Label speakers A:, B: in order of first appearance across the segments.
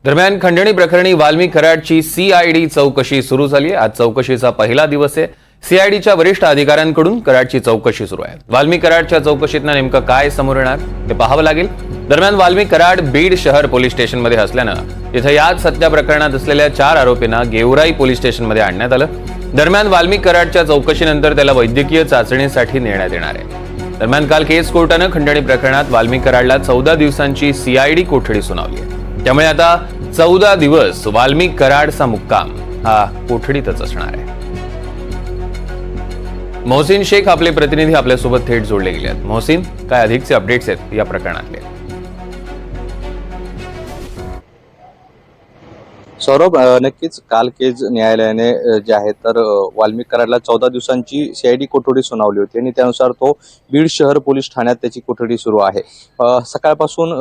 A: दरम्यान खंडणी प्रकरणी वाल्मिक कराडची सीआयडी चौकशी सुरू झाली आहे। आज चौकशीचा पहिला दिवस आहे। सीआयडीच्या वरिष्ठ अधिकाऱ्यांकडून कराडची चौकशी सुरू आहे। वाल्मिक कराडच्या चौकशीतनं नेमकं काय समोर येणार ते पाहावं लागेल। दरम्यान वाल्मिक कराड बीड शहर पोलीस स्टेशनमध्ये असल्यानं इथं याच हत्या प्रकरणात असलेल्या 4 आरोपींना गेवराई पोलीस स्टेशनमध्ये आणण्यात आलं। दरम्यान वाल्मिक कराडच्या चौकशीनंतर त्याला वैद्यकीय चाचणीसाठी नेण्यात येणार आहे। दरम्यान काल केस कोर्टानं खंडणी प्रकरणात वाल्मिक कराडला 14 दिवसांची सीआयडी कोठडी सुनावली आहे। त्यामुळे आता 14 दिवस वाल्मिक कराडचा मुक्काम हा कोठडीतच असणार आहे। मोहसिन शेख आपले प्रतिनिधी आपल्यासोबत थेट जोडले गेले आहेत। मोहसिन, काय अधिकचे अपडेट्स आहेत या प्रकरणातले?
B: सौरभ, नक्कीच काल केज न्यायालयाने जे आहे तर वाल्मिक कराडला 14 दिवसांची सीआयडी कोठडी सुनावली होती आणि त्यानुसार तो बीड शहर पोलीस ठाण्यात त्याची कोठडी सुरू आहे। सकाळपासून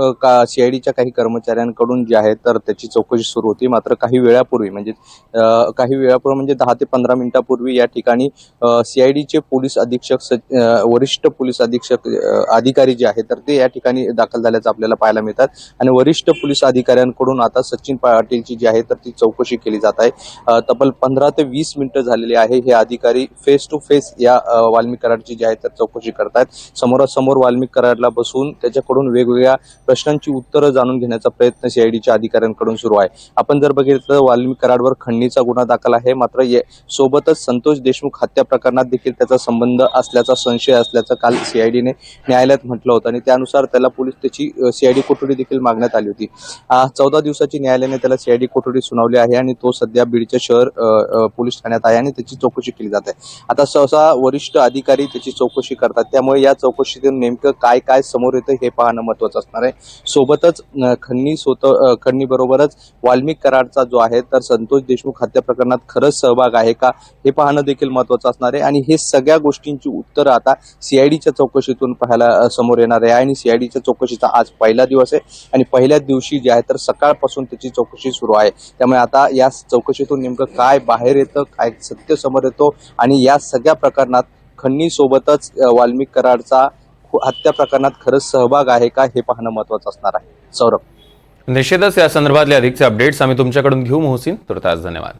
B: सीआयडीच्या काही कर्मचाऱ्यांकडून जे आहे तर त्याची चौकशी सुरू होती। मात्र काही वेळापूर्वी म्हणजे 10 ते 15 मिनिटापूर्वी या ठिकाणी सीआयडीचे पोलीस अधीक्षक वरिष्ठ पोलीस अधीक्षक अधिकारी जे आहेत तर ते या ठिकाणी दाखल झाल्याचं आपल्याला पाहायला मिळतात आणि वरिष्ठ पोलीस अधिकाऱ्यांकडून आता सचिन पाटीलची जी आहे तर ती चौकशी केली जात आहे। तब्बल 15 ते 20 मिनिटं झालेली आहे। हे अधिकारी फेस टू फेस या वाल्मिक कराडची जी आहे तर चौकशी करतात। समोरासमोर वाल्मिक कराडला बसून त्याच्याकडून वेगवेगळ्या प्रश्नांची उत्तरं जाणून घेण्याचा प्रयत्न सीआयडीच्या अधिकाऱ्यांकडून सुरू आहे। आपण जर बघितलं वाल्मिक कराडवर खंडणीचा गुन्हा दाखल आहे, मात्र सोबतच संतोष देशमुख हत्या प्रकरणात देखील त्याचा संबंध असल्याचा संशय असल्याचं काल सीआयडीने न्यायालयात म्हटलं होतं आणि त्यानुसार त्याला पोलीस त्याची सीआयडी कोठडी देखील मागण्यात आली होती। 14 दिवसाची न्यायालयाने त्याला सीआयडी कोठडी सुनावली आहे आणि तो सध्या बीडच्या शहर पोलीस ठाण्यात आहे आणि त्याची चौकशी केली जाते। आता सहसा वरिष्ठ अधिकारी त्याची चौकशी करतात, त्यामुळे या चौकशीतून नेमकं काय काय समोर येतं हे पाहणं महत्त्वाचं असणार आहे। सोबतच खंडणी बरोबरच वाल्मिक कराडचा जो आहे तर संतोष देशमुख हत्या प्रकरणात खरंच सहभाग आहे का हे पाहणं देखील महत्त्वाचं असणार आहे आणि हे सगळ्या गोष्टींची उत्तरं आता सीआयडीच्या चौकशीतून पाहायला समोर येणार आहे आणि सीआयडीच्या चौकशीचा आज पहिला दिवस आहे आणि पहिल्याच दिवशी जे आहे तर सकाळपासून त्याची चौकशी सुरू आहे। त्यामुळे आता या चौकशीतून नेमकं काय बाहेर येतं, काय सत्य समोर येतो आणि या सगळ्या प्रकरणात खंडणी सोबतच वाल्मिक कराडचा हत्या प्रकरणात खरंच सहभाग आहे का हे पाहणं महत्त्वाचं असणार आहे। सौरभ,
A: निश्चितच या संदर्भातले अधिकचे अपडेट्स आम्ही तुमच्याकडून घेऊ मोहसिन। तुर्तास धन्यवाद।